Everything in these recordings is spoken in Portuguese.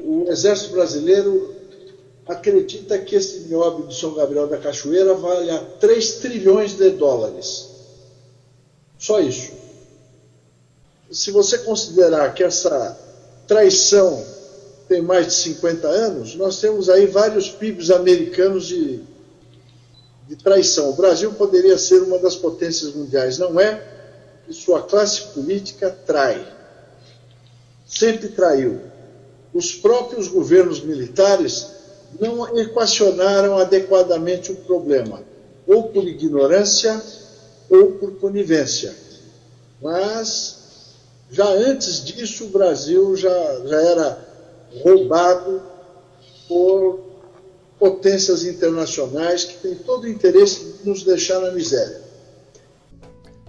o Exército Brasileiro acredita que esse nióbio de São Gabriel da Cachoeira vale a 3 trilhões de dólares. Só isso. Se você considerar que essa traição tem mais de 50 anos, nós temos aí vários PIBs americanos de traição. O Brasil poderia ser uma das potências mundiais, não é? E sua classe política trai. Sempre traiu. Os próprios governos militares não equacionaram adequadamente o problema, ou por ignorância ou por conivência. Mas, já antes disso, o Brasil já era roubado por potências internacionais que têm todo o interesse de nos deixar na miséria.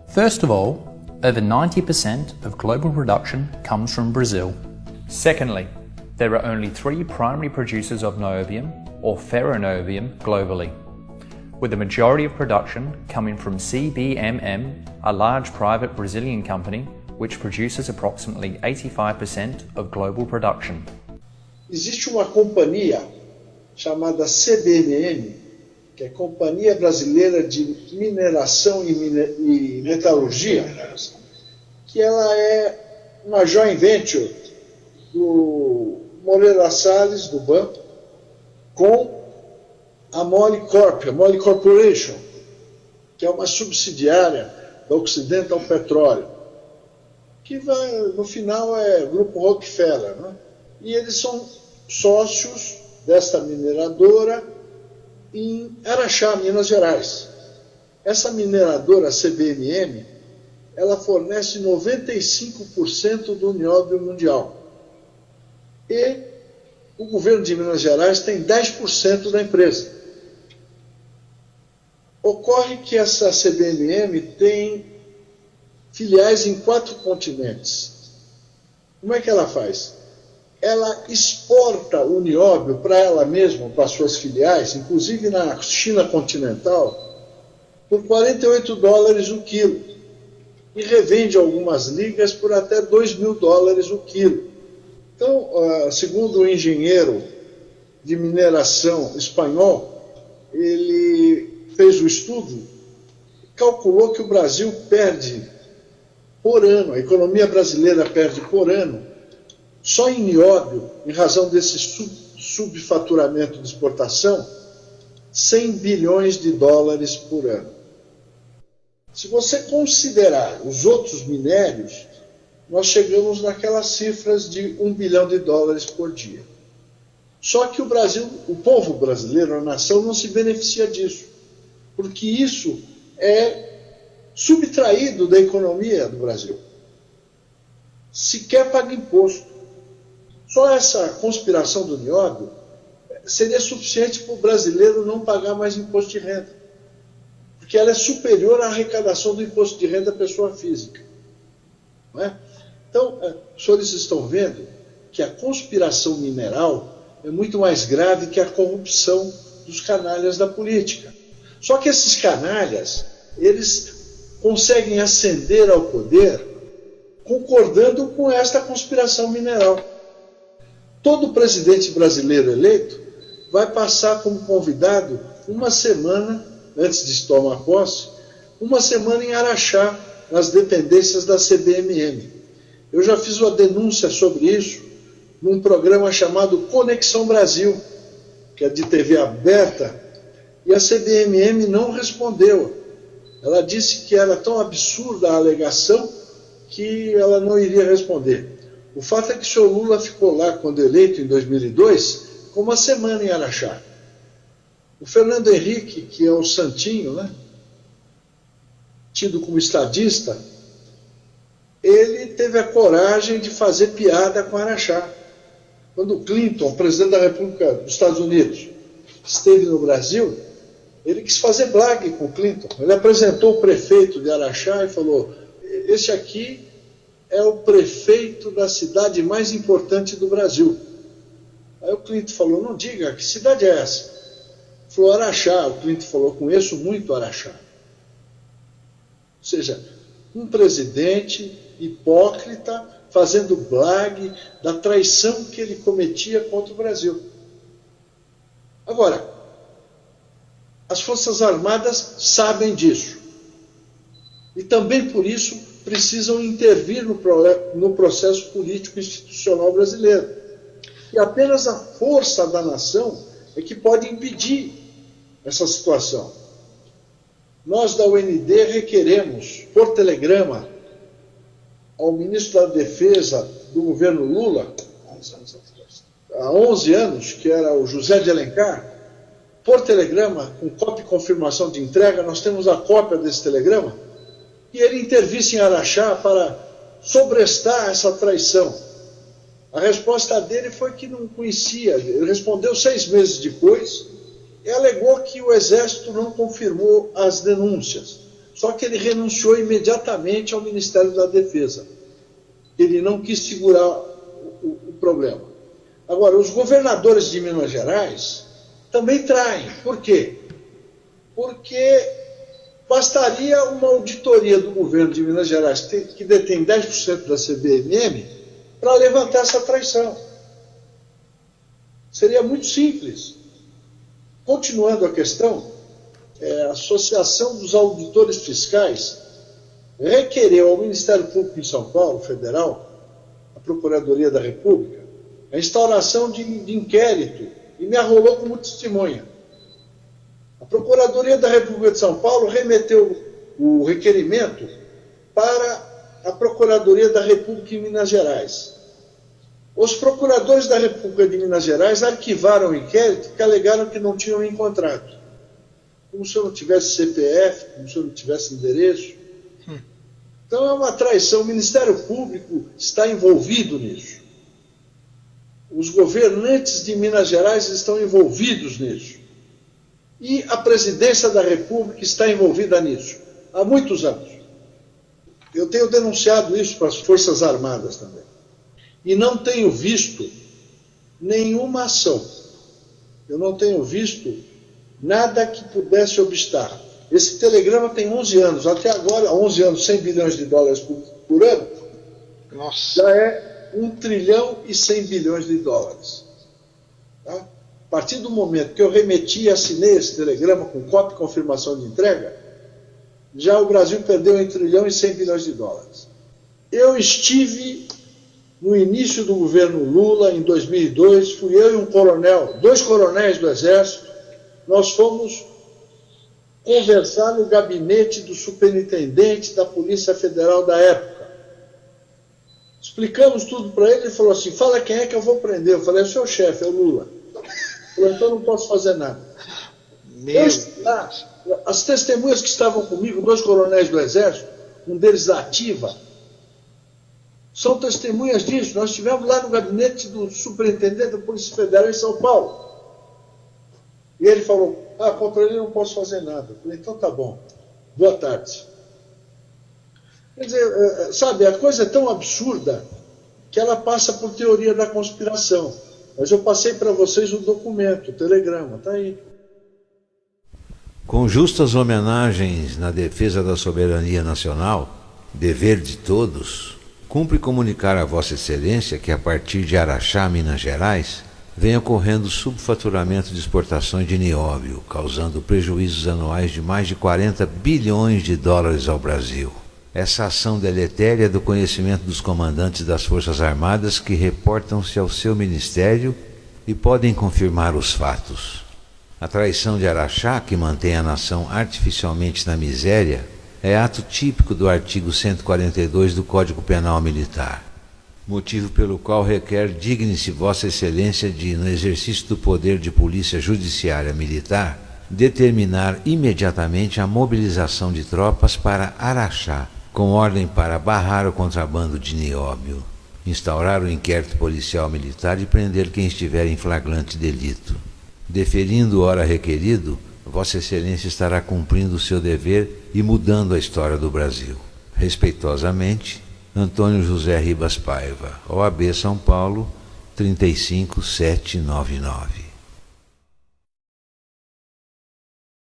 First of all, over 90% of global production comes from Brazil. Secondly, there are only 3 primary producers of niobium or ferroniobium globally, with the majority of production coming from CBMM, a large private Brazilian company which produces approximately 85% of global production. Existe uma companhia chamada CBMM, que é Companhia Brasileira de Mineração e Metalurgia, que ela é uma joint venture do Moreira Salles, do banco, com a Mole Corp, a Mole Corporation, que é uma subsidiária da Occidental Petroleum, que no final é Grupo Rockefeller, né? E eles são sócios desta mineradora em Araxá, Minas Gerais. Essa mineradora CBMM, ela fornece 95% do nióbio mundial. E o governo de Minas Gerais tem 10% da empresa. Ocorre que essa CBMM tem filiais em 4 continentes. Como é que ela faz? Ela exporta o nióbio para ela mesma, para suas filiais, inclusive na China continental, por $48 o quilo. E revende algumas ligas por até $2.000 o quilo. Então, segundo o engenheiro de mineração espanhol, ele fez o estudo, calculou que o Brasil perde por ano, a economia brasileira perde por ano, só em nióbio, em razão desse subfaturamento de exportação, 100 bilhões de dólares por ano. Se você considerar os outros minérios, nós chegamos naquelas cifras de $1 bilhão por dia. Só que o Brasil, o povo brasileiro, a nação, não se beneficia disso, porque isso é subtraído da economia do Brasil. Sequer paga imposto. Só essa conspiração do nióbio seria suficiente para o brasileiro não pagar mais imposto de renda, porque ela é superior à arrecadação do imposto de renda da pessoa física. Não é? Então, os senhores estão vendo que a conspiração mineral é muito mais grave que a corrupção dos canalhas da política. Só que esses canalhas, eles conseguem ascender ao poder concordando com esta conspiração mineral. Todo presidente brasileiro eleito vai passar como convidado uma semana, antes de tomar posse, uma semana em Araxá, nas dependências da CBMM. Eu já fiz uma denúncia sobre isso num programa chamado Conexão Brasil, que é de TV aberta, e a CBMM não respondeu. Ela disse que era tão absurda a alegação que ela não iria responder. O fato é que o senhor Lula ficou lá, quando eleito em 2002, com uma semana em Araxá. O Fernando Henrique, que é o santinho, né, tido como estadista, ele teve a coragem de fazer piada com Araxá. Quando o Clinton, presidente da República dos Estados Unidos, esteve no Brasil, ele quis fazer blague com o Clinton. Ele apresentou o prefeito de Araxá e falou: esse aqui é o prefeito da cidade mais importante do Brasil. Aí o Clinton falou: não diga, que cidade é essa? Ele falou: Araxá. O Clinton falou: conheço muito Araxá. Ou seja, um presidente hipócrita fazendo blague da traição que ele cometia contra o Brasil. Agora, as Forças Armadas sabem disso. E também por isso precisam intervir no processo político institucional brasileiro. E apenas a força da nação é que pode impedir essa situação. Nós da UND requeremos, por telegrama, ao ministro da Defesa do governo Lula, há 11 anos, que era o José de Alencar, por telegrama, com cópia e confirmação de entrega, nós temos a cópia desse telegrama, e ele intervisse em Araxá para sobrestar essa traição. A resposta dele foi que não conhecia. Ele respondeu 6 meses depois e alegou que o Exército não confirmou as denúncias. Só que ele renunciou imediatamente ao Ministério da Defesa. Ele não quis segurar o problema. Agora, os governadores de Minas Gerais também traem. Por quê? Porque bastaria uma auditoria do governo de Minas Gerais, que detém 10% da CBMM, para levantar essa traição. Seria muito simples. Continuando a questão, a Associação dos Auditores Fiscais requereu ao Ministério Público em São Paulo, Federal, a Procuradoria da República, a instauração de inquérito e me arrolou como testemunha. A Procuradoria da República de São Paulo remeteu o requerimento para a Procuradoria da República em Minas Gerais. Os procuradores da República de Minas Gerais arquivaram o inquérito porque alegaram que não tinham encontrado. Como se eu não tivesse CPF, como se eu não tivesse endereço. Então é uma traição. O Ministério Público está envolvido nisso. Os governantes de Minas Gerais estão envolvidos nisso. E a Presidência da República está envolvida nisso há muitos anos. Eu tenho denunciado isso para as Forças Armadas também. E não tenho visto nenhuma ação. Eu não tenho visto nada que pudesse obstar. Esse telegrama tem 11 anos. Até agora, 11 anos, 100 bilhões de dólares por ano. Nossa. Já é 1 trilhão e 100 bilhões de dólares. Tá? A partir do momento que eu remeti e assinei esse telegrama com cópia e confirmação de entrega, já o Brasil perdeu 1 trilhão e 100 bilhões de dólares. Eu estive no início do governo Lula, em 2002, fui eu e um coronel, 2 coronéis do Exército, nós fomos conversar no gabinete do superintendente da Polícia Federal da época. Explicamos tudo para ele, ele falou assim, fala quem é que eu vou prender. Eu falei, é o seu chefe, é o Lula. Ele falou, então não posso fazer nada. As testemunhas que estavam comigo, 2 coronéis do Exército, um deles da Ativa, são testemunhas disso. Nós estivemos lá no gabinete do superintendente da Polícia Federal em São Paulo. E ele falou, contra ele não posso fazer nada. Eu falei, então tá bom, boa tarde. Quer dizer, sabe, a coisa é tão absurda que ela passa por teoria da conspiração. Mas eu passei para vocês o documento, o telegrama, está aí. Com justas homenagens na defesa da soberania nacional, dever de todos, cumpre comunicar a Vossa Excelência que a partir de Araxá, Minas Gerais, vem ocorrendo subfaturamento de exportações de nióbio, causando prejuízos anuais de mais de 40 bilhões de dólares ao Brasil. Essa ação deletéria é do conhecimento dos comandantes das Forças Armadas que reportam-se ao seu ministério e podem confirmar os fatos. A traição de Araxá, que mantém a nação artificialmente na miséria, é ato típico do artigo 142 do Código Penal Militar, motivo pelo qual requer digne-se Vossa Excelência de, no exercício do poder de polícia judiciária militar, determinar imediatamente a mobilização de tropas para Araxá, com ordem para barrar o contrabando de nióbio, instaurar o inquérito policial militar e prender quem estiver em flagrante delito. Deferindo hora requerido, Vossa Excelência estará cumprindo o seu dever e mudando a história do Brasil. Respeitosamente, Antônio José Ribas Paiva, OAB São Paulo, 35799.